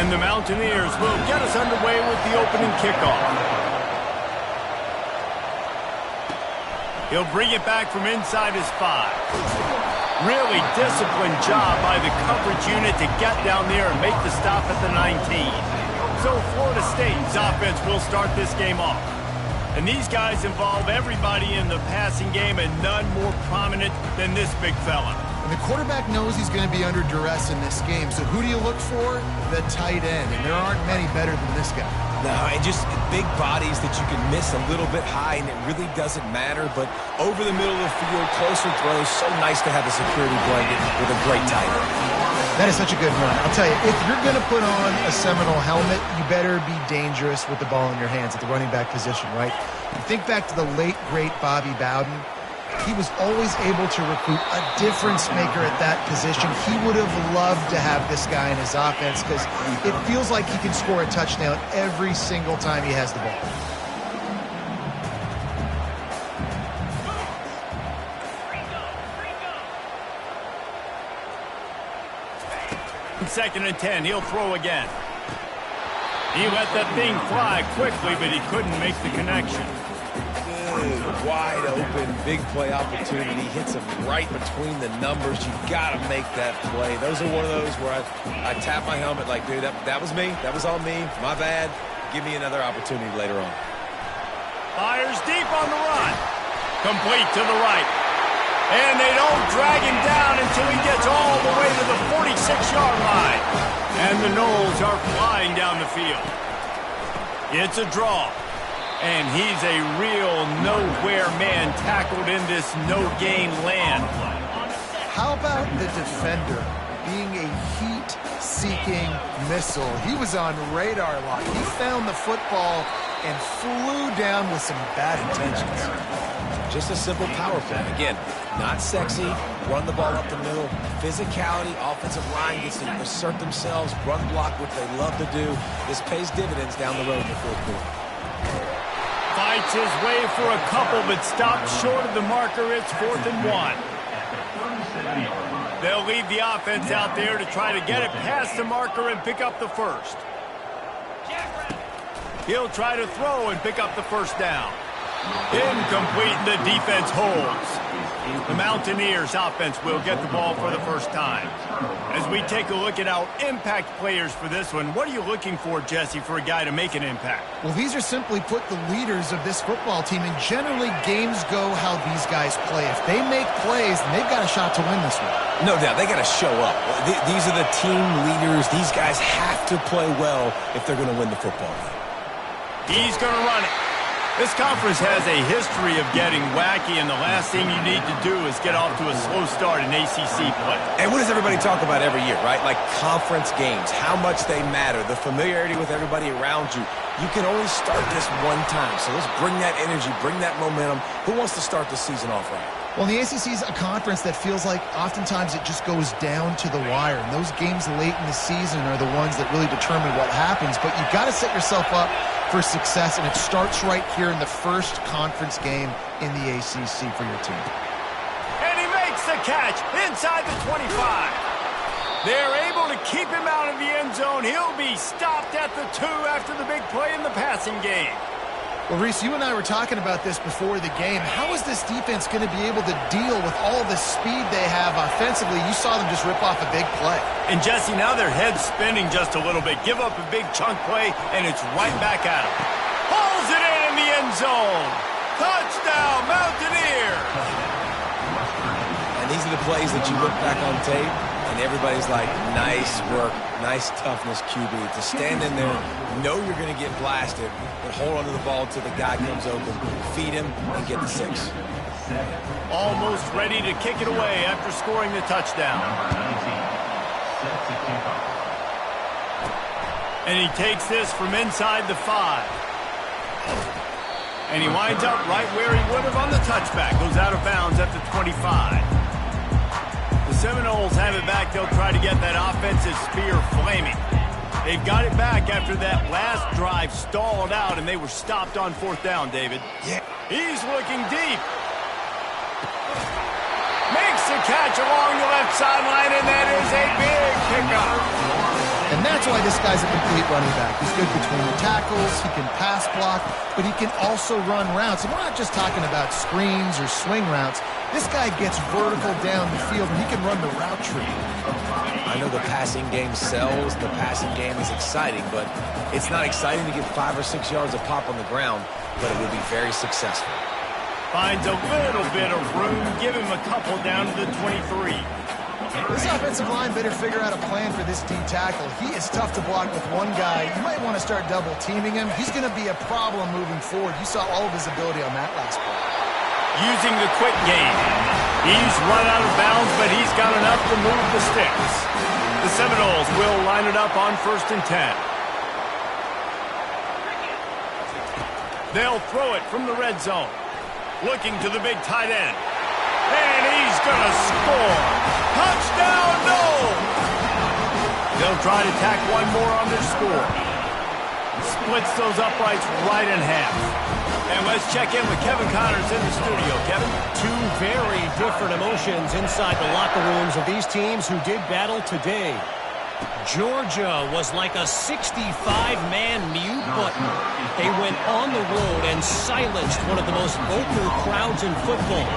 And the Mountaineers will get us underway with the opening kickoff. He'll bring it back from inside his 5. Really disciplined job by the coverage unit to get down there and make the stop at the 19. So Florida State's offense will start this game off. And these guys involve everybody in the passing game, and none more prominent than this big fella. And the quarterback knows he's going to be under duress in this game. So who do you look for? The tight end. And there aren't many better than this guy. No, and just big bodies that you can miss a little bit high, and it really doesn't matter. But over the middle of the field, closer throws, so nice to have a security blanket with a great tight end. That is such a good run. I'll tell you, if you're going to put on a Seminole helmet, you better be dangerous with the ball in your hands at the running back position, right? You think back to the late, great Bobby Bowden. He was always able to recruit a difference maker at that position. He would have loved to have this guy in his offense because it feels like he can score a touchdown every single time he has the ball. Second and 10, he'll throw again. He let that thing fly quickly, but he couldn't make the connection. Wide open, big play opportunity, hits him right between the numbers. You got to make that play. Those are one of those where I tap my helmet like, dude, that was me. That was all me. My bad. Give me another opportunity later on. Fires deep on the run. Complete to the right. And they don't drag him down until he gets all the way to the 46-yard line. And the Noles are flying down the field. It's a draw. And he's a real nowhere man tackled in this no-gain land. How about the defender being a heat-seeking missile? He was on radar lock. He found the football and flew down with some bad intentions. Just a simple power play. Again, not sexy, run the ball up the middle. Physicality, offensive line gets to assert themselves, run block, what they love to do. This pays dividends down the road in the fourth quarter. Fights his way for a couple, but stops short of the marker. It's 4th and 1. They'll leave the offense out there to try to get it past the marker and pick up the first. He'll try to throw and pick up the first down. Incomplete, the defense holds. The Mountaineers offense will get the ball for the first time. As we take a look at our impact players for this one, what are you looking for, Jesse, for a guy to make an impact? Well, these are simply put the leaders of this football team, and generally games go how these guys play. If they make plays, then they've got a shot to win this one. No doubt, they got to show up. These are the team leaders. These guys have to play well if they're going to win the football game. He's going to run it. This conference has a history of getting wacky, and the last thing you need to do is get off to a slow start in ACC play. And what does everybody talk about every year, right? Like conference games, how much they matter, the familiarity with everybody around you. You can only start this one time, so let's bring that energy, bring that momentum. Who wants to start the season off right? Well, the ACC is a conference that feels like oftentimes it just goes down to the wire. And those games late in the season are the ones that really determine what happens. But you've got to set yourself up for success, and it starts right here in the first conference game in the ACC for your team. And he makes the catch inside the 25. They're able to keep him out of the end zone. He'll be stopped at the 2 after the big play in the passing game. Well, Reese, you and I were talking about this before the game. How is this defense going to be able to deal with all the speed they have offensively? You saw them just rip off a big play. And, Jesse, now their head's spinning just a little bit. Give up a big chunk play, and it's right back at them. Pulls it in the end zone. Touchdown, Mountaineers! And these are the plays that you look back on tape, and everybody's like, nice work, nice toughness, QB. To stand in there, know you're going to get blasted, but hold onto the ball until the guy comes open, feed him, and get the 6. Almost ready to kick it away after scoring the touchdown. And he takes this from inside the 5. And he winds up right where he would have on the touchback. Goes out of bounds at the 25. The Seminoles have it back. They'll try to get that offensive spear flaming. They've got it back after that last drive stalled out, and they were stopped on 4th down, David. Yeah. He's looking deep. Makes the catch along the left sideline, and that is a big pickup. And that's why this guy's a complete running back. He's good between the tackles, he can pass block, but he can also run routes. And we're not just talking about screens or swing routes. This guy gets vertical down the field, and he can run the route tree. I know the passing game sells, the passing game is exciting, but it's not exciting to get 5 or 6 yards of pop on the ground, but it will be very successful. Finds a little bit of room. Give him a couple down to the 23. This offensive line better figure out a plan for this D tackle. He is tough to block with one guy. You might want to start double teaming him. He's going to be a problem moving forward. You saw all of his ability on that last play. Using the quick game. He's run out of bounds, but he's got enough to move the sticks. The Seminoles will line it up on 1st and 10. They'll throw it from the red zone. Looking to the big tight end. And he's going to score. Touchdown, no! They'll try to tack one more on their score. Splits those uprights right in half. And let's check in with Kevin Connors in the studio. Kevin? Two very different emotions inside the locker rooms of these teams who did battle today. Georgia was like a 65-man mute button. They went on the road and silenced one of the most vocal crowds in football.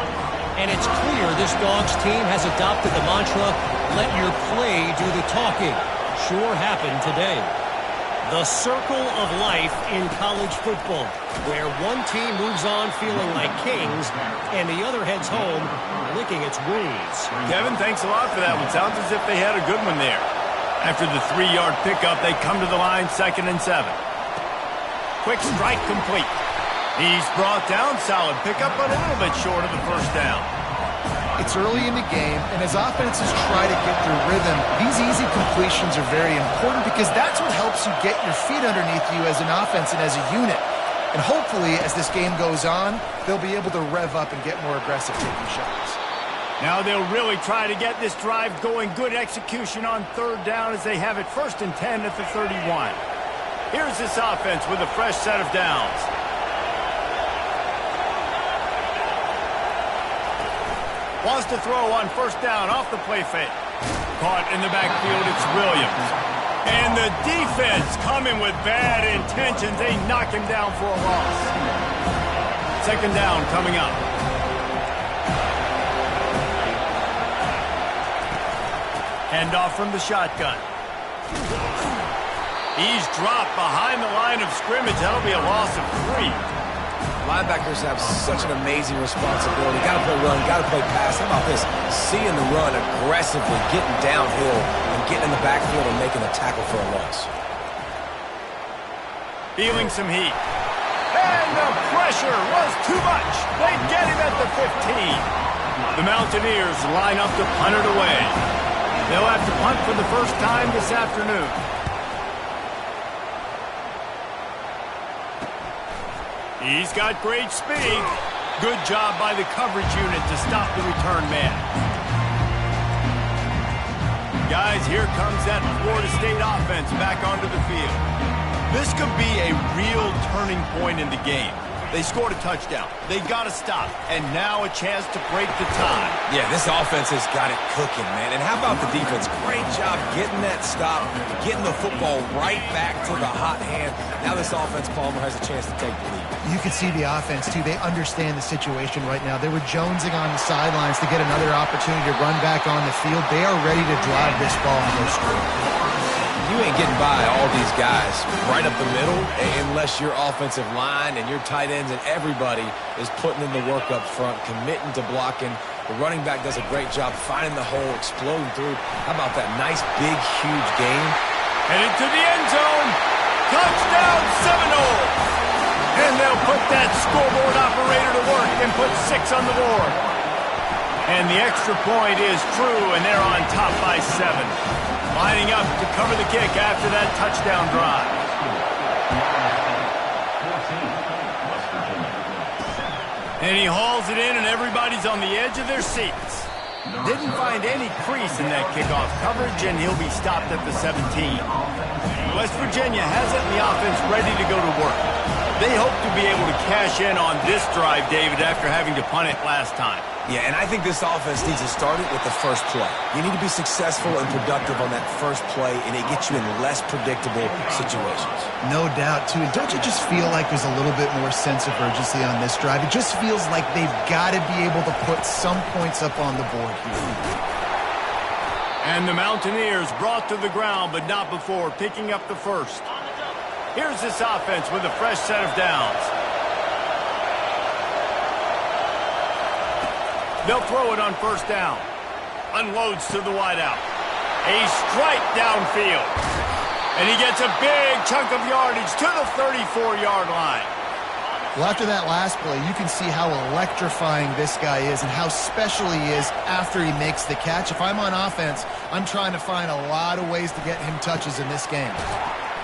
And it's clear this Dogs team has adopted the mantra, let your play do the talking. Sure happened today. The circle of life in college football, where one team moves on feeling like kings and the other heads home licking its wounds. Kevin, thanks a lot for that one. Sounds as if they had a good one there. After the 3-yard pickup, they come to the line 2nd and 7. Quick strike complete. He's brought down, solid pickup, but a little bit short of the first down. It's early in the game, and as offenses try to get their rhythm, these easy completions are very important because that's what helps you get your feet underneath you as an offense and as a unit. And hopefully, as this game goes on, they'll be able to rev up and get more aggressive taking shots. Now they'll really try to get this drive going. Good execution on 3rd down as they have it 1st and 10 at the 31. Here's this offense with a fresh set of downs. Wants to throw on 1st down off the play fake. Caught in the backfield, it's Williams. And the defense coming with bad intentions. They knock him down for a loss. 2nd down coming up. Handoff from the shotgun. He's dropped behind the line of scrimmage. That'll be a loss of 3. Linebackers have such an amazing responsibility. Got to play run, got to play pass. How about this? Seeing the run aggressively, getting downhill, and getting in the backfield and making a tackle for a loss. Feeling some heat. And the pressure was too much. They get him at the 15. The Mountaineers line up to punt it away. They'll have to punt for the first time this afternoon. He's got great speed. Good job by the coverage unit to stop the return man. Guys, here comes that Florida State offense back onto the field. This could be a real turning point in the game. They scored a touchdown. They got to stop. And now a chance to break the tie. Yeah, this offense has got it cooking, man. And how about the defense? Great job getting that stop, getting the football right back to the hot hand. Now this offense, Palmer, has a chance to take the lead. You can see the offense, too. They understand the situation right now. They were jonesing on the sidelines to get another opportunity to run back on the field. They are ready to drive this ball and go straight. You ain't getting by all these guys right up the middle unless your offensive line and your tight ends and everybody is putting in the work up front, committing to blocking. The running back does a great job finding the hole, exploding through. How about that nice, big, huge gain? Headed to the end zone. Touchdown, Seminoles. And they'll put that scoreboard operator to work and put 6 on the board. And the extra point is true, and they're on top by 7. Lining up to cover the kick after that touchdown drive. And he hauls it in, and everybody's on the edge of their seats. Didn't find any crease in that kickoff coverage, and he'll be stopped at the 17. West Virginia has it in the offense ready to go to work. They hope to be able to cash in on this drive, David, after having to punt it last time. Yeah, and I think this offense needs to start it with the first play. You need to be successful and productive on that first play, and it gets you in less predictable situations. No doubt, too. And don't you just feel like there's a little bit more sense of urgency on this drive? It just feels like they've got to be able to put some points up on the board here. And the Mountaineers brought to the ground, but not before picking up the first. Here's this offense with a fresh set of downs. They'll throw it on first down. Unloads to the wideout. A strike downfield. And he gets a big chunk of yardage to the 34-yard line. Well, after that last play, you can see how electrifying this guy is and how special he is after he makes the catch. If I'm on offense, I'm trying to find a lot of ways to get him touches in this game.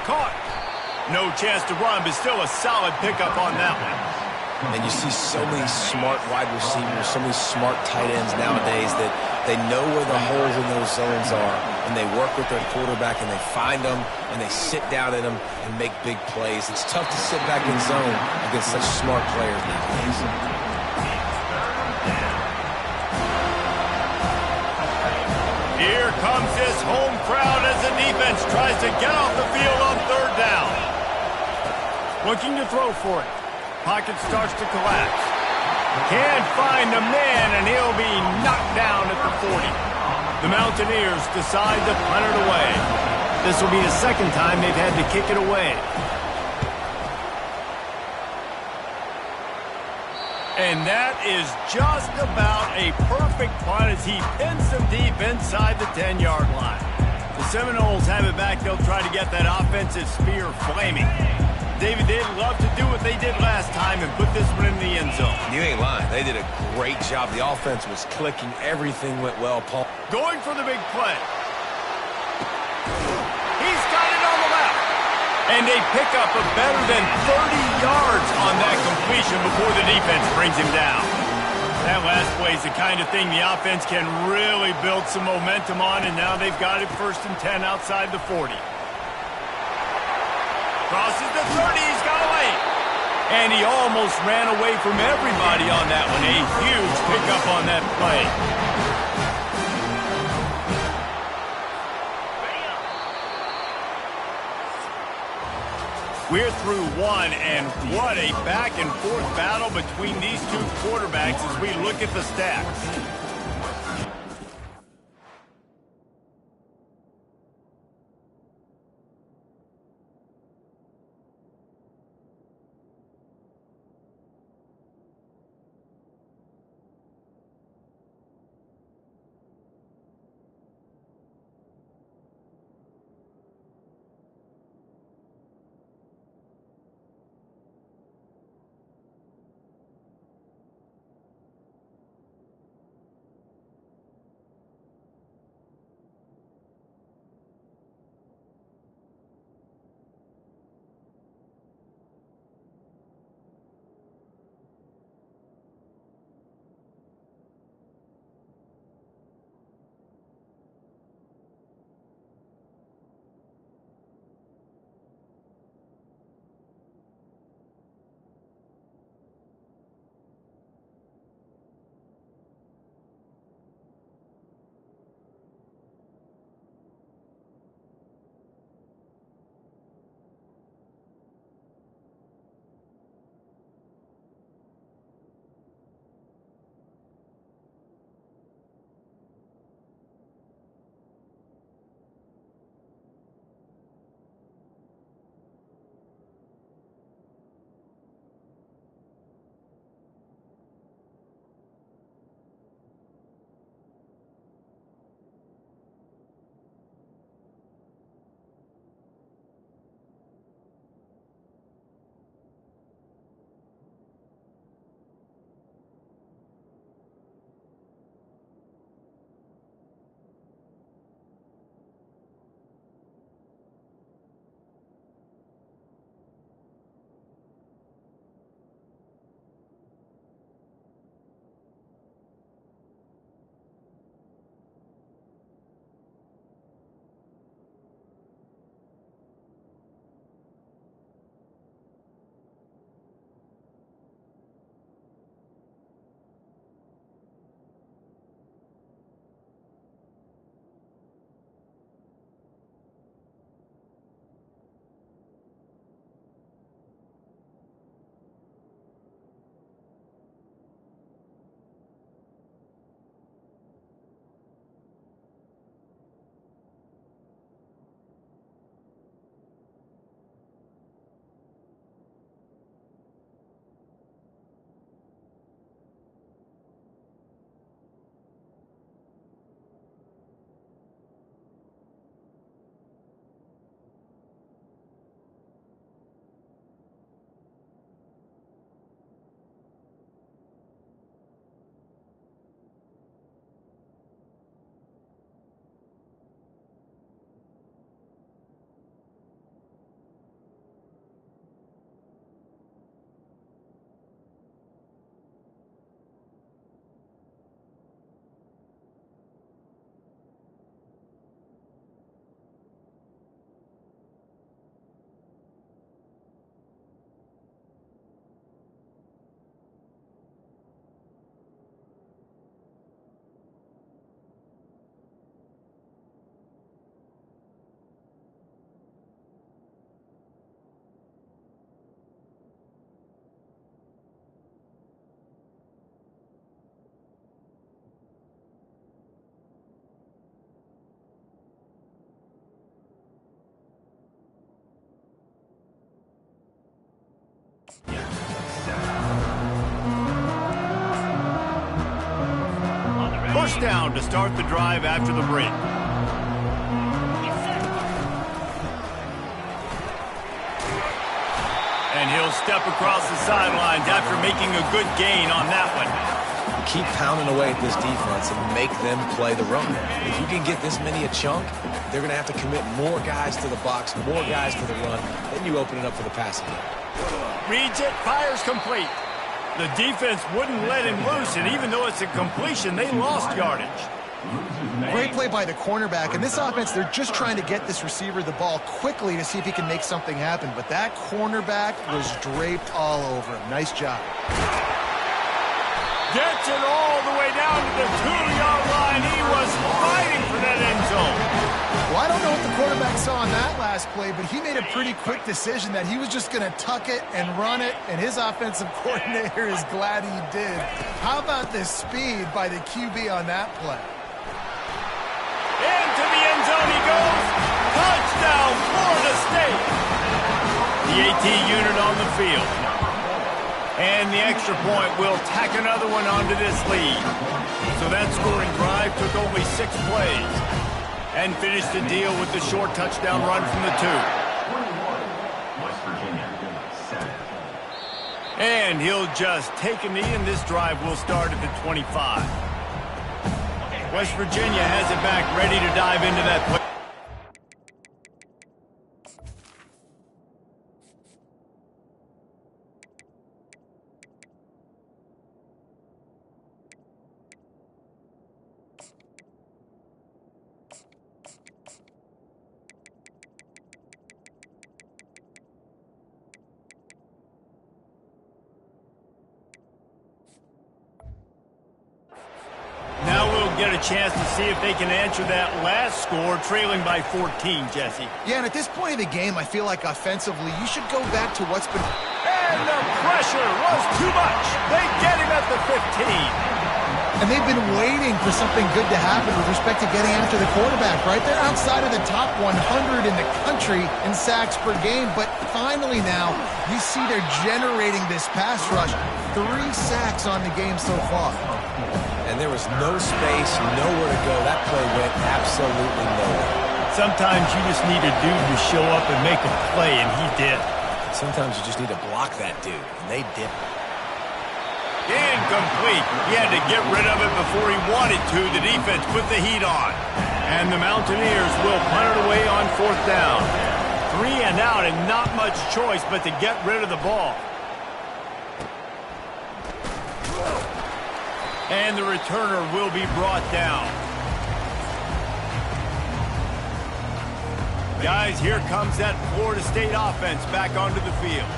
Caught. No chance to run, but still a solid pickup on that one. And you see so many smart wide receivers, so many smart tight ends nowadays that they know where the holes in those zones are, and they work with their quarterback, and they find them, and they sit down in them and make big plays. It's tough to sit back in zone against such smart players nowadays. Here comes this home crowd as the defense tries to get off the field on third down. Looking to throw for it. Pocket starts to collapse. Can't find the man, and he'll be knocked down at the 40. The Mountaineers decide to punt it away. This will be the second time they've had to kick it away. And that is just about a perfect punt as he pins them deep inside the 10-yard line. The Seminoles have it back. They'll try to get that offensive spear flaming. David, they'd love to do what they did last time and put this one in the end zone. You ain't lying. They did a great job. The offense was clicking. Everything went well, Paul. Going for the big play. He's got it on the left. And they pick up a better than 30 yards on that completion before the defense brings him down. That last play is the kind of thing the offense can really build some momentum on, and now they've got it 1st and 10 outside the 40. Crosses the 30, he's got a lane. And he almost ran away from everybody on that one. A huge pickup on that play. We're through one, and what a back-and-forth battle between these two quarterbacks as we look at the stats. First down to start the drive after the break. And he'll step across the sidelines after making a good gain on that one. Keep pounding away at this defense and make them play the run. If you can get this many a chunk, they're going to have to commit more guys to the box, more guys to the run. Then you open it up for the passing game. Reads it, fires complete. The defense wouldn't let him loose, and even though it's a completion, they lost yardage. Great play by the cornerback. In this offense, they're just trying to get this receiver the ball quickly to see if he can make something happen. But that cornerback was draped all over him. Nice job. Gets it all the way down to the 2-yard line. He was fighting for that end zone. Well, I don't know what the quarterback saw on that last play, but he made a pretty quick decision that he was just going to tuck it and run it, and his offensive coordinator is glad he did. How about the speed by the QB on that play? Into the end zone he goes. Touchdown, Florida State. The AT unit on the field. And the extra point will tack another one onto this lead. So that scoring drive took only 6 plays. And finished the deal with the short touchdown run from the 2. And he'll just take a knee, and this drive will start at the 25. West Virginia has it back, ready to dive into that play. Get a chance to see if they can answer that last score, trailing by 14, Jesse. Yeah, and at this point of the game, I feel like offensively, you should go back to what's been... And the pressure was too much. They get him at the 15. And they've been waiting for something good to happen with respect to getting after the quarterback, right? They're outside of the top 100 in the country in sacks per game, but finally now, you see they're generating this pass rush. 3 sacks on the game so far. And there was no space, nowhere to go. That play went absolutely nowhere. Sometimes you just need a dude to show up and make a play, and he did. Sometimes you just need to block that dude, and they did. Incomplete. He had to get rid of it before he wanted to. The defense put the heat on. And the Mountaineers will punt it away on 4th down. 3 and out, and not much choice but to get rid of the ball. And the returner will be brought down. Guys, here comes that Florida State offense back onto the field.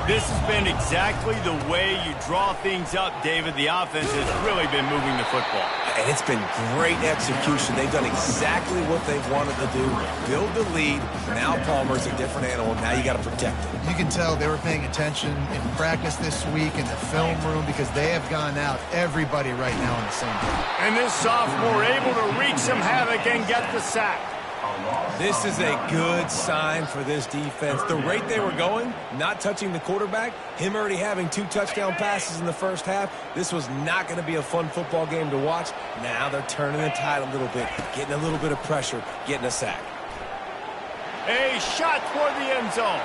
This has been exactly the way you draw things up, David. The offense has really been moving the football. And it's been great execution. They've done exactly what they've wanted to do. Build the lead. Now Palmer's a different animal. Now you got to protect it. You can tell they were paying attention in practice this week in the film room because they have gone out everybody right now on the same page. And this sophomore able to wreak some havoc and get the sack. This is a good sign for this defense. The rate they were going, not touching the quarterback, him already having 2 touchdown passes in the first half, this was not going to be a fun football game to watch. Now they're turning the tide a little bit, getting a little bit of pressure, getting a sack. A shot toward the end zone.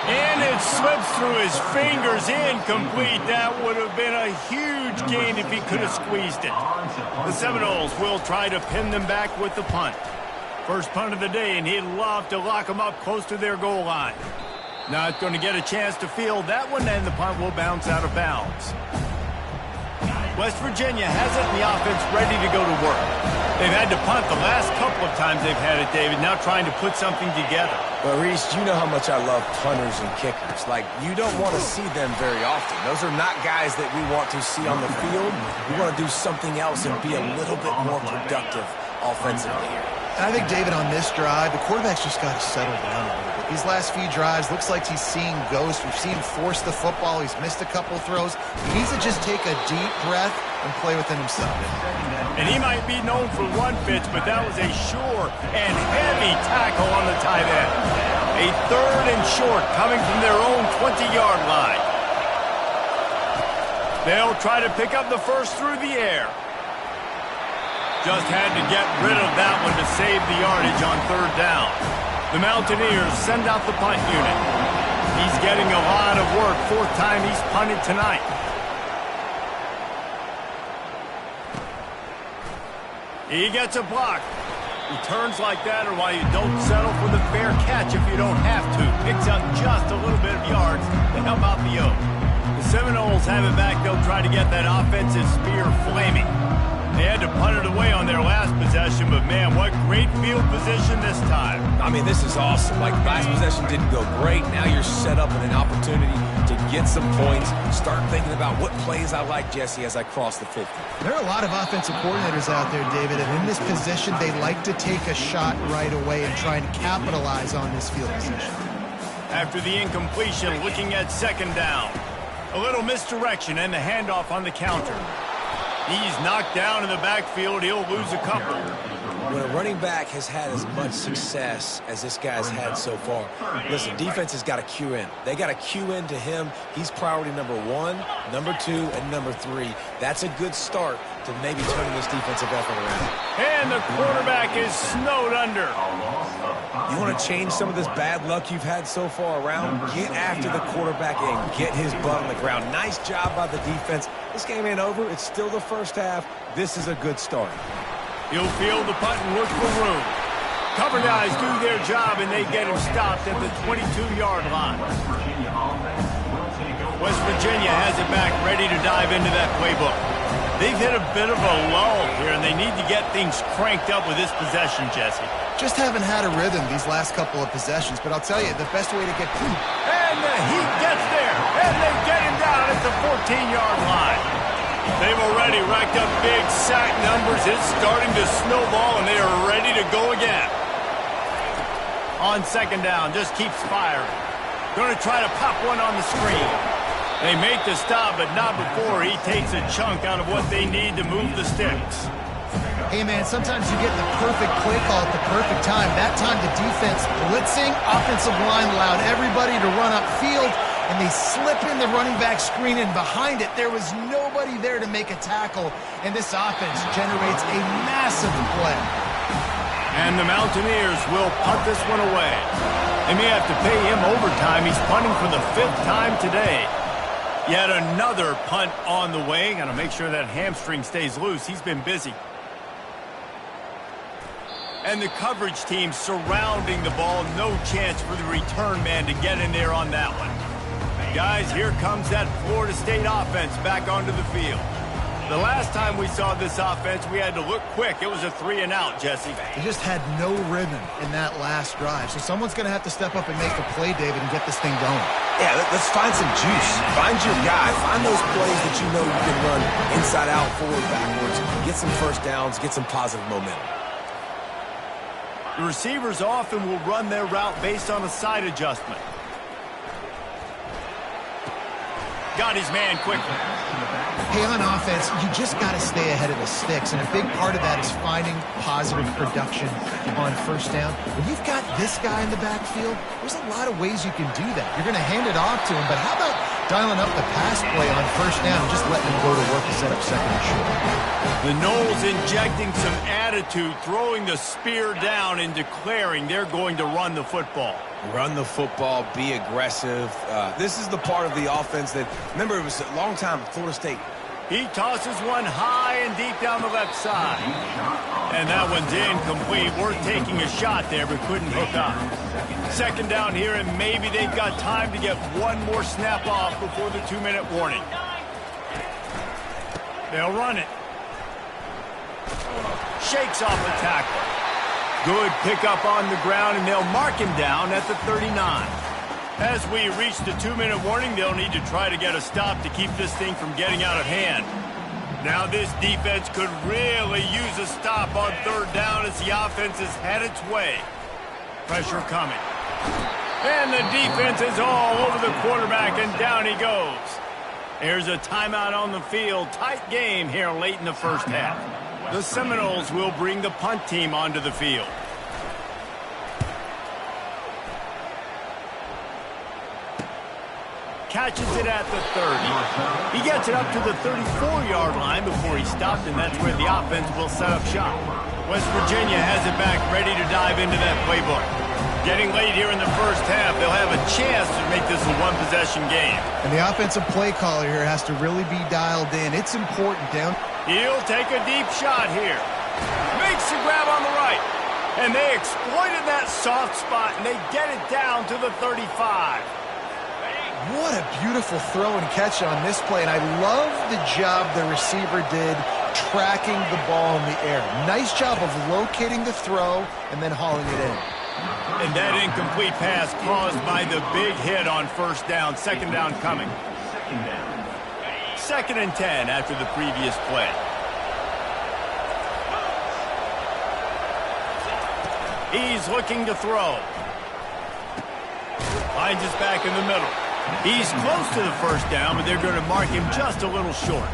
And it slips through his fingers, incomplete. That would have been a huge gain if he could have squeezed it. The Seminoles will try to pin them back with the punt. First punt of the day, and he'd love to lock them up close to their goal line. Not going to get a chance to field that one, and the punt will bounce out of bounds. West Virginia has it, and the offense ready to go to work. They've had to punt the last couple of times they've had it, David, now trying to put something together. But, Reese, you know how much I love punters and kickers. Like, you don't want to see them very often. Those are not guys that we want to see on the field. We want to do something else and be a little bit more productive offensively here. And I think, David, on this drive, the quarterback's just got to settle down a little bit. These last few drives, looks like he's seeing ghosts. We've seen him force the football. He's missed a couple throws. He needs to just take a deep breath and play within himself. And he might be known for one pitch, but that was a sure and heavy tackle on the tight end. A 3rd and short coming from their own 20-yard line. They'll try to pick up the first through the air. Just had to get rid of that one to save the yardage on 3rd down. The Mountaineers send out the punt unit. He's getting a lot of work, 4th time he's punted tonight. He gets a block. Returns like that are why you don't settle for the fair catch if you don't have to. Picks up just a little bit of yards to help out the Oaks. The Seminoles have it back. They'll try to get that offensive spear flaming. They had to punt it away on their last possession, but man, what great field position this time. I mean, this is awesome. Like, last possession didn't go great. Now you're set up in an opportunity to get some points. Start thinking about what plays I like, Jesse, as I cross the 50. There are a lot of offensive coordinators out there, David, and in this position, they like to take a shot right away and try and capitalize on this field position. After the incompletion, looking at 2nd down. A little misdirection and the handoff on the counter. He's knocked down in the backfield. He'll lose a couple. When a running back has had as much success as this guy's had so far, listen, defense has got to cue in. They got to cue in to him. He's priority number 1, number 2, and number 3. That's a good start to maybe turning this defensive effort around. And the quarterback is snowed under. You want to change some of this bad luck you've had so far around? Get after the quarterback and get his butt on the ground. Nice job by the defense. This game ain't over. It's still the first half. This is a good start. He'll field the punt and look for room. Cover guys do their job, and they get him stopped at the 22-yard line. West Virginia has it back, ready to dive into that playbook. They've hit a bit of a lull here, and they need to get things cranked up with this possession, Jesse. Just haven't had a rhythm these last couple of possessions, but I'll tell you, the best way to get... And the heat gets there, and they get him down at the 14-yard line. They've already racked up big sack numbers. It's starting to snowball, and they are ready to go again. On 2nd down, just keeps firing. Going to try to pop one on the screen. They make the stop, but not before he takes a chunk out of what they need to move the sticks. Hey, man, sometimes you get the perfect play call at the perfect time. That time the defense blitzing, offensive line allowed everybody to run upfield, and they slip in the running back screen, and behind it, there was nobody there to make a tackle, and this offense generates a massive play. And the Mountaineers will punt this one away. They may have to pay him overtime. He's punting for the 5th time today. Yet another punt on the way. Got to make sure that hamstring stays loose. He's been busy. And the coverage team surrounding the ball. No chance for the return man to get in there on that one. Guys, here comes that Florida State offense back onto the field. The last time we saw this offense, we had to look quick. It was a 3-and-out, Jesse. They just had no rhythm in that last drive. So someone's going to have to step up and make a play, David, and get this thing going. Yeah, let's find some juice. Find your guy. Find those plays that you know you can run inside out, forward, backwards. Get some first downs. Get some positive momentum. The receivers often will run their route based on a side adjustment. Got his man quickly. Hey, on offense, you just got to stay ahead of the sticks, and a big part of that is finding positive production on 1st down. When you've got this guy in the backfield, there's a lot of ways you can do that. You're going to hand it off to him, but how about dialing up the pass play on 1st down and just letting him go to work to set up 2nd and short? The Noles injecting some attitude, throwing the spear down and declaring they're going to run the football. Run the football, be aggressive. This is the part of the offense that, remember, it was a long time at Florida State. He tosses one high and deep down the left side. And that one's incomplete. We're taking a shot there, but couldn't hook up. 2nd down here, and maybe they've got time to get one more snap off before the 2-minute warning. They'll run it. Shakes off the tackle. Good pickup on the ground, and they'll mark him down at the 39. As we reach the 2-minute warning, they'll need to try to get a stop to keep this thing from getting out of hand. Now this defense could really use a stop on 3rd down as the offense has had its way. Pressure coming. And the defense is all over the quarterback, and down he goes. There's a timeout on the field. Tight game here late in the 1st half. The Seminoles will bring the punt team onto the field. catches it at the 30. He gets it up to the 34-yard line before he stopped, and that's where the offense will set up shop. West Virginia has it back, ready to dive into that playbook. Getting late here in the first half, they'll have a chance to make this a one-possession game. And the offensive play caller here has to really be dialed in. It's important down. He'll take a deep shot here. Makes the grab on the right. And they exploited that soft spot, and they get it down to the 35. What a beautiful throw and catch on this play. And I love the job the receiver did tracking the ball in the air. Nice job of locating the throw and then hauling it in. And that incomplete pass caused by the big hit on first down. Second down coming. Second and 10 after the previous play. He's looking to throw. Finds his back in the middle. He's close to the first down, but they're going to mark him just a little short.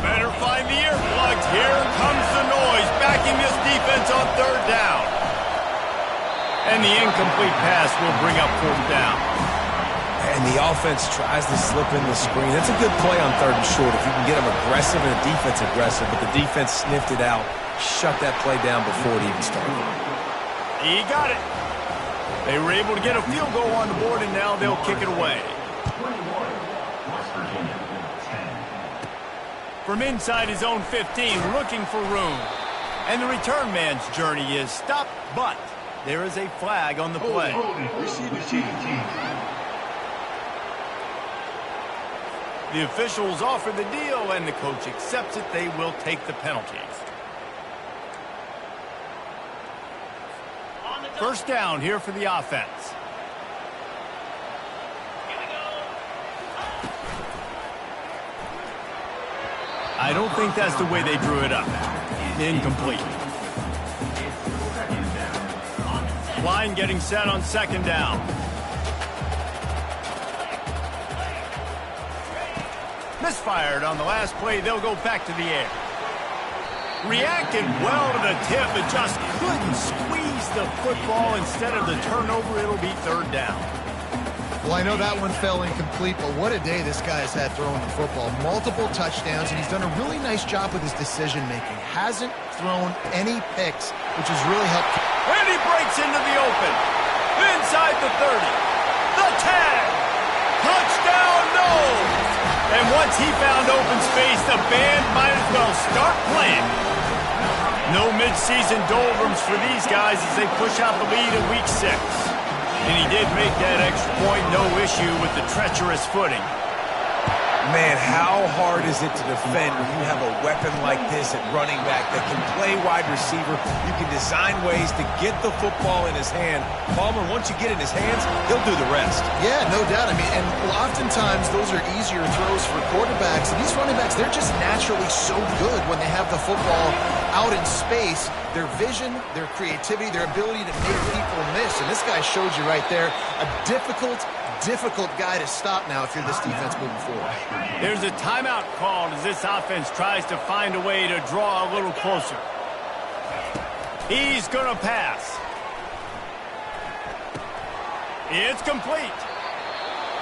Better find the earplugs. Here comes the noise, backing this defense on third down. And the incomplete pass will bring up fourth down. And the offense tries to slip in the screen. That's a good play on third and short if you can get them aggressive and the defense aggressive, but the defense sniffed it out, shut that play down before it even started. He got it. They were able to get a field goal on the board, and now they'll kick it away. From inside his own 15, looking for room. And the return man's journey is stopped, but there is a flag on the play. The officials offer the deal, and the coach accepts it. They will take the penalties. First down here for the offense. I don't think that's the way they drew it up. Incomplete. Line getting set on second down. Misfired on the last play. They'll go back to the air. Reacted well to the tip, but just couldn't squeeze the football. Instead of the turnover, it'll be third down. Well, I know that one fell incomplete, but what a day this guy has had throwing the football. Multiple touchdowns, and he's done a really nice job with his decision-making. Hasn't thrown any picks, which has really helped. And he breaks into the open. Inside the 30. The 10. Touchdown, no! And once he found open space, the band might as well start playing. No midseason doldrums for these guys as they push out the lead in week 6. And he did make that extra point, no issue with the treacherous footing. Man, how hard is it to defend when you have a weapon like this at running back that can play wide receiver? You can design ways to get the football in his hand. Palmer, once you get it in his hands, he'll do the rest. Yeah, no doubt. I mean, and oftentimes those are easier throws for quarterbacks. And these running backs, they're just naturally so good when they have the football out in space. Their vision, their creativity, their ability to make people miss. And this guy showed you right there a difficult guy to stop now if you're this defense moving forward. There's a timeout called as this offense tries to find a way to draw a little closer. He's going to pass. It's complete.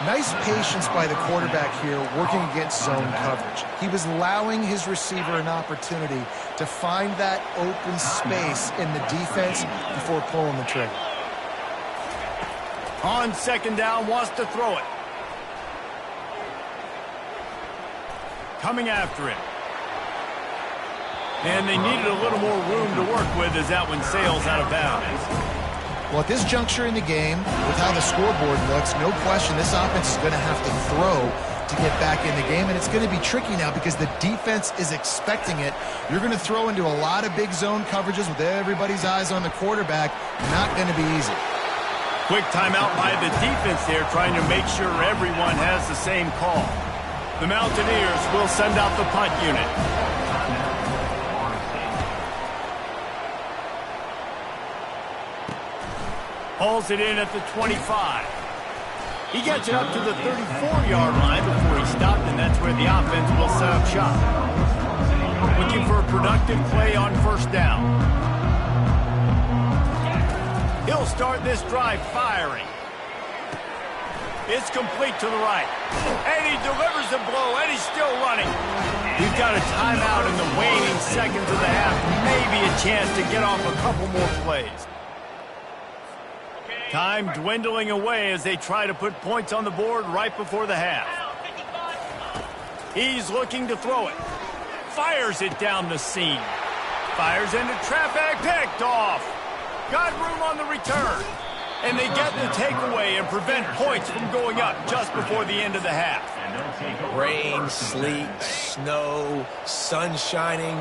Nice patience by the quarterback here working against zone coverage. He was allowing his receiver an opportunity to find that open space in the defense before pulling the trigger. On second down, wants to throw it. Coming after it. And they needed a little more room to work with as that one sails out of bounds. Well, at this juncture in the game, with how the scoreboard looks, no question this offense is going to have to throw to get back in the game, and it's going to be tricky now because the defense is expecting it. You're going to throw into a lot of big zone coverages with everybody's eyes on the quarterback. Not going to be easy. Quick timeout by the defense there, trying to make sure everyone has the same call. The Mountaineers will send out the punt unit. Hauls it in at the 25. He gets it up to the 34-yard line before he stopped, and that's where the offense will set up shop. Looking for a productive play on first down. He'll start this drive firing. It's complete to the right. And he delivers the blow, and he's still running. We've got a timeout in the waning seconds of the half. Maybe a chance to get off a couple more plays. Time dwindling away as they try to put points on the board right before the half. He's looking to throw it. Fires it down the seam. Fires into traffic. Picked off. Got room on the return. And they get the takeaway and prevent points from going up just before the end of the half. Rain, sleet, snow, sun shining.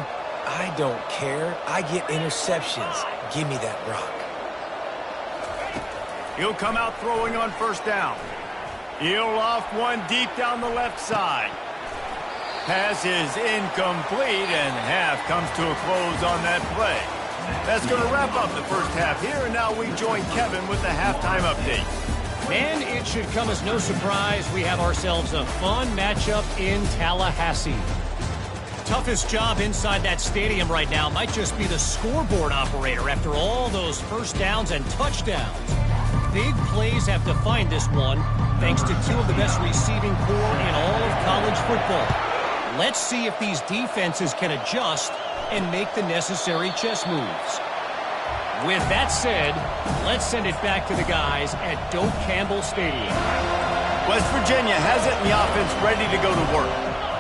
I don't care. I get interceptions. Give me that rock. He'll come out throwing on first down. He'll off one deep down the left side. Pass is incomplete, and half comes to a close on that play. That's going to wrap up the first half here, and now we join Kevin with the halftime update. And it should come as no surprise we have ourselves a fun matchup in Tallahassee. Toughest job inside that stadium right now might just be the scoreboard operator after all those first downs and touchdowns. Big plays have defined this one, thanks to two of the best receiving corps in all of college football. Let's see if these defenses can adjust and make the necessary chess moves. With that said, let's send it back to the guys at Doak Campbell Stadium. West Virginia has it in the offense ready to go to work.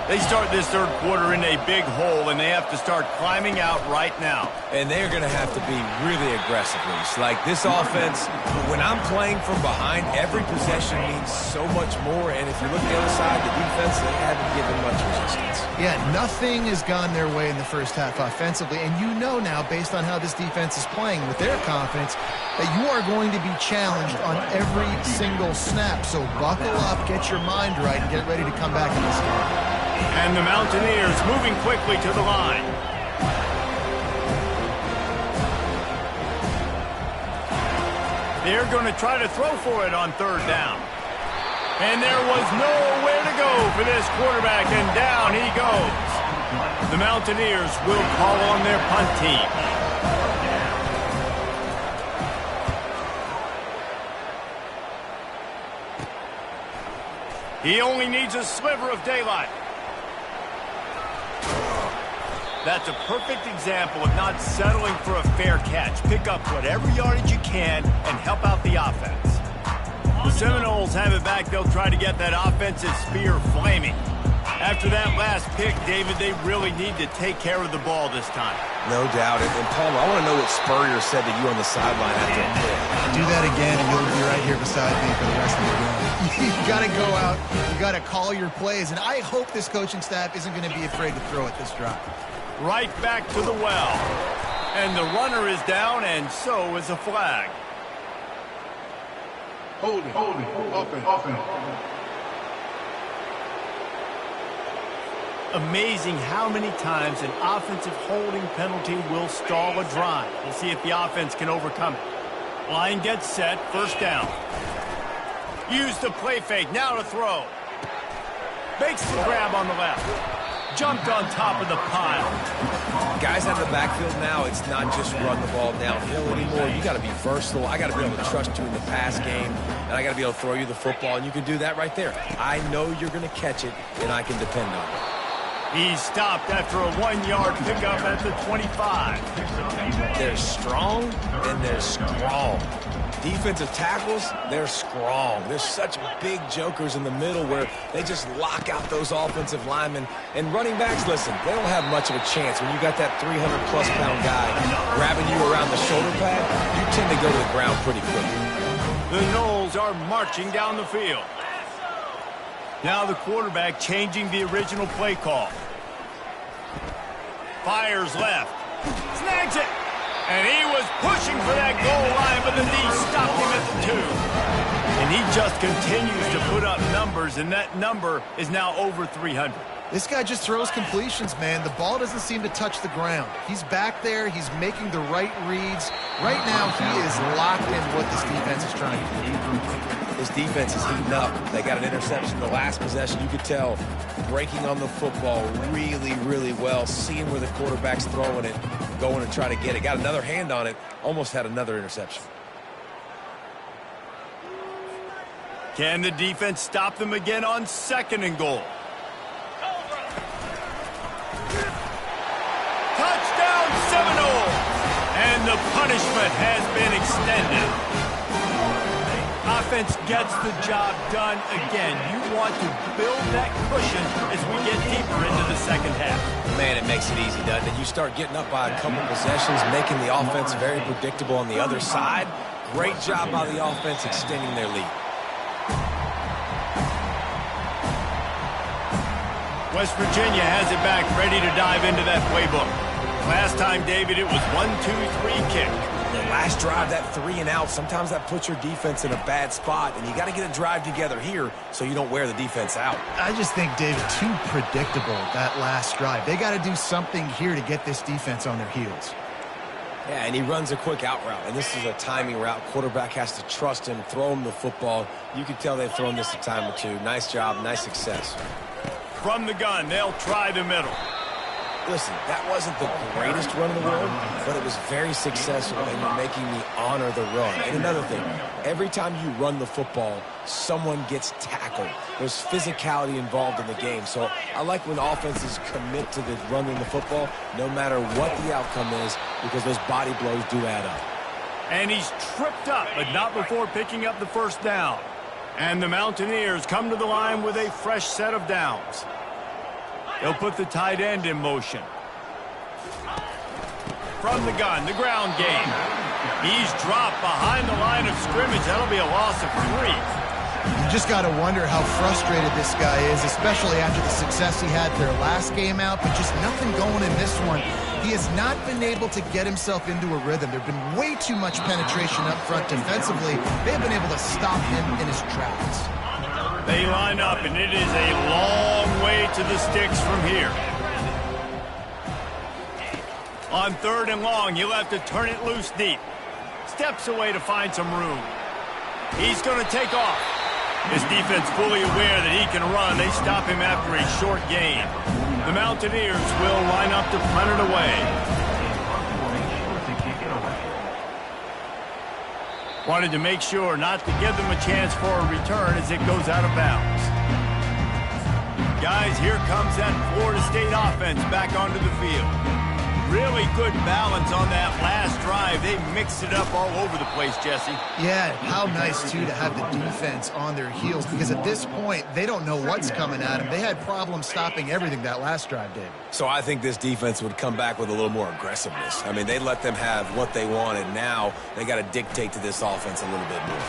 They start this third quarter in a big hole, and they have to start climbing out right now. And they're going to have to be really aggressive, Reese. Like this offense, when I'm playing from behind, every possession means so much more. And if you look at the other side, the defense, they haven't given much resistance. Yeah, nothing has gone their way in the first half offensively. And you know now, based on how this defense is playing with their confidence, that you are going to be challenged on every single snap. So buckle up, get your mind right, and get ready to come back in this game. And the Mountaineers moving quickly to the line. They're going to try to throw for it on third down. And there was nowhere to go for this quarterback, and down he goes. The Mountaineers will call on their punt team. He only needs a sliver of daylight. That's a perfect example of not settling for a fair catch. Pick up whatever yardage you can and help out the offense. The Seminoles have it back. They'll try to get that offensive spear flaming. After that last pick, David, they really need to take care of the ball this time. No doubt. And Paul, I want to know what Spurrier said to you on the sideline after a pick. Do that again, and you'll be right here beside me for the rest of the game. You got to go out. You got to call your plays. And I hope this coaching staff isn't going to be afraid to throw at this drive. Right back to the well. And the runner is down, and so is a flag. Hold it, open. Amazing how many times an offensive holding penalty will stall a drive. We'll see if the offense can overcome it. Line gets set, first down. Use the play fake, now to throw. Makes the grab on the left. Jumped on top of the pile. Guys out of the backfield now, it's not just run the ball downhill anymore. You got to be versatile. I got to be able to trust you in the pass game, and I got to be able to throw you the football, and you can do that right there. I know you're going to catch it, and I can depend on it. He's stopped after a 1-yard pickup at the 25. They're strong, and they're strong. Defensive tackles, they're strong. There's such big jokers in the middle where they just lock out those offensive linemen. And running backs, listen, they don't have much of a chance. When you got that 300-plus pound guy grabbing you around the shoulder pad, you tend to go to the ground pretty quickly. The Noles are marching down the field. Now the quarterback changing the original play call. Fires left. Snags it. And he was pushing for that goal line, but the knee stopped him at the 2. And he just continues to put up numbers, and that number is now over 300. This guy just throws completions, man. The ball doesn't seem to touch the ground. He's back there. He's making the right reads. Right now, he is locked in what this defense is trying to do. This defense is heating up. They got an interception the last possession. You could tell breaking on the football really, really well, seeing where the quarterback's throwing it, going to try to get it. Got another hand on it, almost had another interception. Can the defense stop them again on 2nd and goal? Touchdown Seminole! And the punishment has been extended. Offense gets the job done again. You want to build that cushion as we get deeper into the 2nd half. Man, it makes it easy, doesn't it? You start getting up by a couple possessions, making the offense very predictable on the other side. Great job by the offense extending their lead. West Virginia has it back, ready to dive into that playbook. Last time, David, it was 1-2-3 kick. The last drive, that 3 and out, sometimes that puts your defense in a bad spot, and you got to get a drive together here so you don't wear the defense out. I just think, David, too predictable, that last drive. They got to do something here to get this defense on their heels. Yeah, and he runs a quick out route, and this is a timing route. Quarterback has to trust him, throw him the football. You can tell they've thrown this a time or two. Nice job, nice success. From the gun, they'll try the middle. Listen, that wasn't the greatest run in the world, but it was very successful, and you're making me honor the run. And another thing, every time you run the football, someone gets tackled. There's physicality involved in the game. So I like when offenses commit to the running the football, no matter what the outcome is, because those body blows do add up. And he's tripped up, but not before picking up the 1st down. And the Mountaineers come to the line with a fresh set of downs. They'll put the tight end in motion. From the gun, the ground game. He's dropped behind the line of scrimmage. That'll be a loss of 3. You just got to wonder how frustrated this guy is, especially after the success he had their last game out, but just nothing going in this one. He has not been able to get himself into a rhythm. There's been way too much penetration up front defensively. They've been able to stop him in his tracks. They line up, and it is a long way to the sticks from here. On 3rd and long, he'll have to turn it loose deep. Steps away to find some room. He's going to take off. His defense fully aware that he can run. They stop him after a short gain. The Mountaineers will line up to punt it away. Wanted to make sure not to give them a chance for a return as it goes out of bounds. Guys, here comes that Florida State offense back onto the field. Really good balance on that last drive. They mixed it up all over the place, Jesse. Yeah, how nice, too, to have the defense on their heels, because at this point, they don't know what's coming at them. They had problems stopping everything that last drive, David. So I think this defense would come back with a little more aggressiveness. I mean, they let them have what they wanted. Now they got to dictate to this offense a little bit more.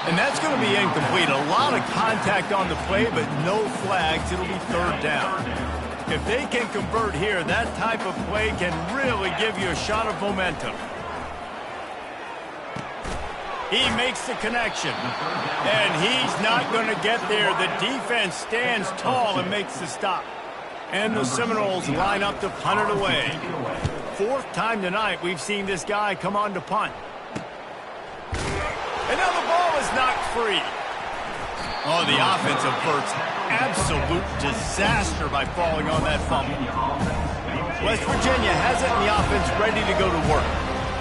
And that's going to be incomplete. A lot of contact on the play, but no flags. It'll be 3rd down. If they can convert here, that type of play can really give you a shot of momentum. He makes the connection, and he's not going to get there. The defense stands tall and makes the stop. And the Seminoles line up to punt it away. 4th time tonight we've seen this guy come on to punt. And now the ball is knocked free. Oh, the offense averts absolute disaster by falling on that fumble. West Virginia has it, and the offense ready to go to work.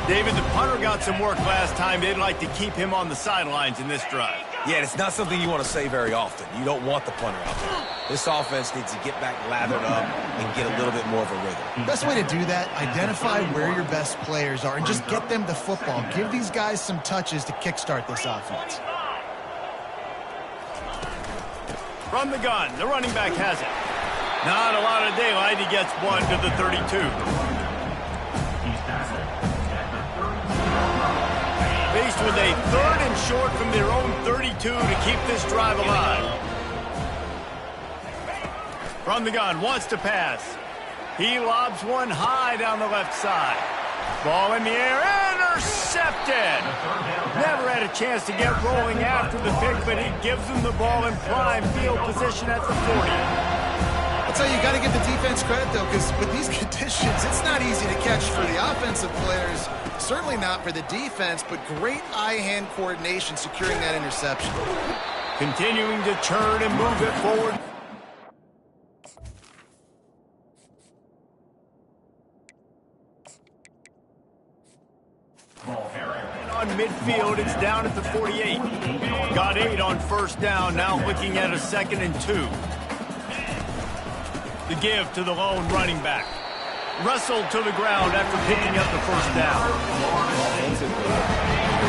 David, the punter got some work last time. They'd like to keep him on the sidelines in this drive. Yeah, it's not something you want to say very often. You don't want the punter out there. This offense needs to get back lathered up and get a little bit more of a rhythm. Best way to do that, identify where your best players are and just get them the football. Give these guys some touches to kickstart this offense. From the gun, the running back has it. Not a lot of daylight. He gets 1 to the 32. Faced with a 3rd and short from their own 32 to keep this drive alive. From the gun, wants to pass. He lobs one high down the left side. Ball in the air, intercepted. Never had a chance to get rolling after the pick, but he gives them the ball in prime field position at the 40. I'll tell you, you got to give the defense credit, though, because with these conditions, it's not easy to catch for the offensive players. Certainly not for the defense, but great eye-hand coordination securing that interception. Continuing to turn and move it forward. beyond midfield. It's down at the 48. Got 8 on first down. Now looking at a 2nd and 2. The give to the lone running back. Wrestled to the ground after picking up the first down.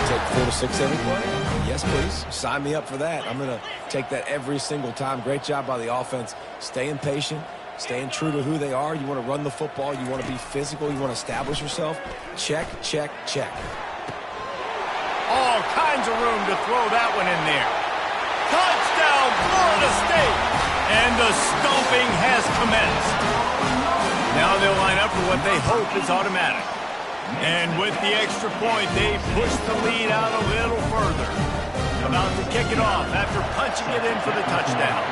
Take 4 to 6 every play? Yes, please. Sign me up for that. I'm going to take that every single time. Great job by the offense. Staying patient, staying true to who they are. You want to run the football. You want to be physical. You want to establish yourself. Check, check, check. All kinds of room to throw that one in there. Touchdown, Florida State! And the stomping has commenced. Now they'll line up for what they hope is automatic. And with the extra point, they push the lead out a little further. About to kick it off after punching it in for the touchdown.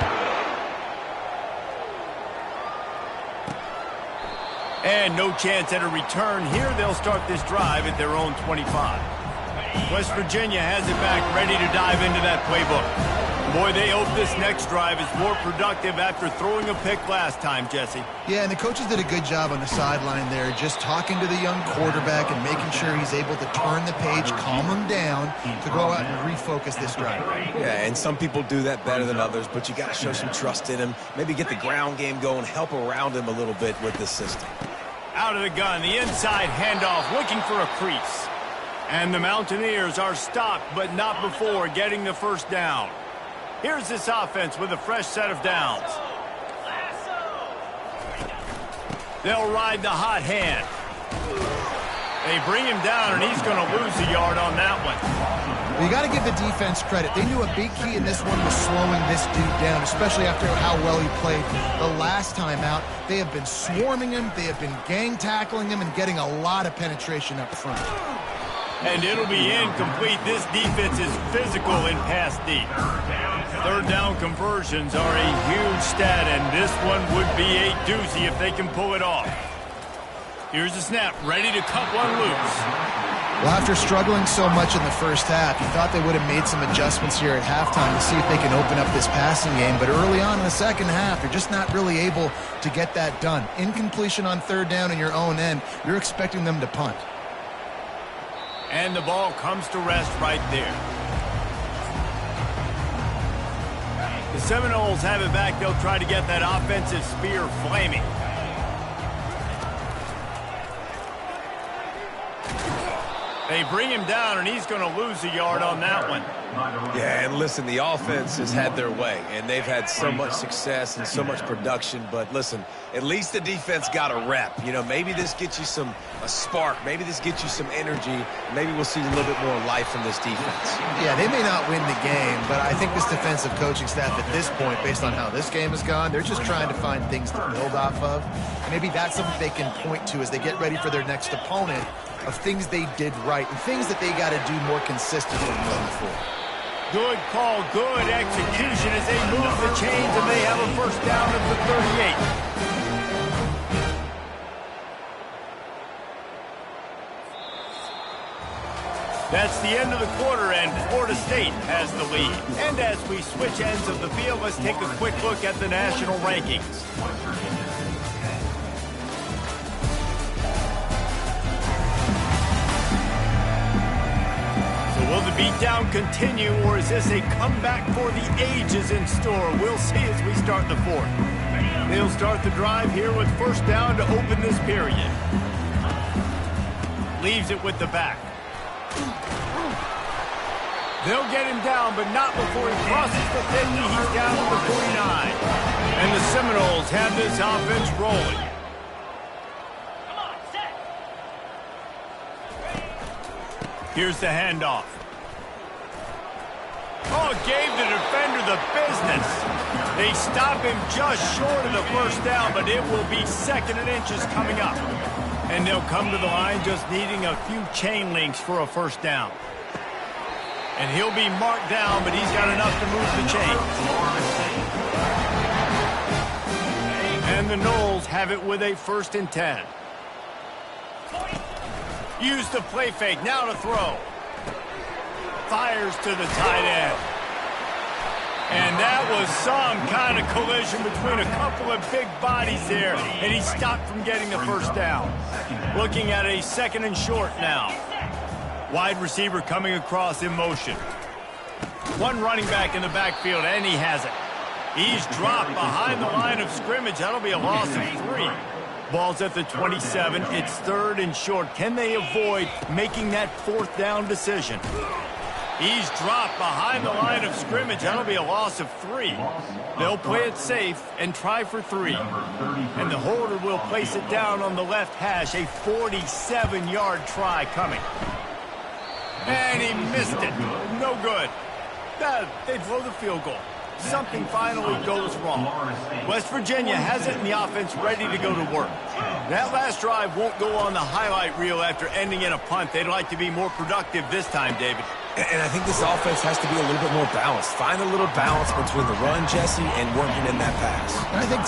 And no chance at a return here. They'll start this drive at their own 25. West Virginia has it back, ready to dive into that playbook. Boy, they hope this next drive is more productive after throwing a pick last time, Jesse. Yeah, and the coaches did a good job on the sideline there, just talking to the young quarterback and making sure he's able to turn the page, calm him down, to go out and refocus this drive. Yeah, and some people do that better than others, but you got to show some trust in him. Maybe get the ground game going, help around him a little bit with this system. Out of the gun, the inside handoff, looking for a crease. And the Mountaineers are stopped, but not before getting the first down. Here's this offense with a fresh set of downs. They'll ride the hot hand. They bring him down, and he's going to lose a yard on that one. Well, you got to give the defense credit. They knew a big key in this one was slowing this dude down, especially after how well he played the last time out. They have been swarming him. They have been gang tackling him and getting a lot of penetration up front. And it'll be incomplete. This defense is physical in pass deep. Third down conversions are a huge stat, and this one would be a doozy if they can pull it off. Here's the snap, ready to cut one loose. Well, after struggling so much in the first half, you thought they would have made some adjustments here at halftime to see if they can open up this passing game. But early on in the second half, you're just not really able to get that done. Incompletion on third down in your own end, you're expecting them to punt. And the ball comes to rest right there. The Seminoles have it back. They'll try to get that offensive spear flaming. They bring him down, and he's going to lose a yard on that one. Yeah, and listen, the offense has had their way, and they've had so much success and so much production. But listen, at least the defense got a rep. You know, maybe this gets you a spark. Maybe this gets you some energy. Maybe we'll see a little bit more life from this defense. Yeah, they may not win the game, but I think this defensive coaching staff at this point, based on how this game has gone, they're just trying to find things to build off of. And maybe that's something they can point to as they get ready for their next opponent, of things they did right and things that they got to do more consistently going forward. Good call, good execution as they move the chains, and they have a first down at the 38. That's the end of the quarter, and Florida State has the lead. And as we switch ends of the field, let's take a quick look at the national rankings. Will the beatdown continue, or is this a comeback for the ages in store? We'll see as we start the fourth. They'll start the drive here with first down to open this period. Leaves it with the back. They'll get him down, but not before he crosses the 50. He's down to the 49. And the Seminoles have this offense rolling. Here's the handoff. Oh, gave the defender the business. They stop him just short of the first down, but it will be 2nd and inches coming up. And they'll come to the line just needing a few chain links for a first down. And he'll be marked down, but he's got enough to move the chains. And the Noles have it with a 1st and 10. Use the play fake, now to throw. Fires to the tight end. And that was some kind of collision between a couple of big bodies there, and he stopped from getting the first down. Looking at a 2nd and short now. Wide receiver coming across in motion. One running back in the backfield, and he has it. He's dropped behind the line of scrimmage. That'll be a loss of 3. Ball's at the 27. It's 3rd and short. Can they avoid making that 4th down decision? He's dropped behind the line of scrimmage. That'll be a loss of 3. They'll play it safe and try for 3. And the holder will place it down on the left hash. A 47-yard try coming. And he missed it. No good. They blow the field goal. Something finally goes wrong. West Virginia has it in the offense ready to go to work. That last drive won't go on the highlight reel after ending in a punt. They'd like to be more productive this time, David. And I think this offense has to be a little bit more balanced. Find a little balance between the run, Jesse, and working in that pass. And I think, too,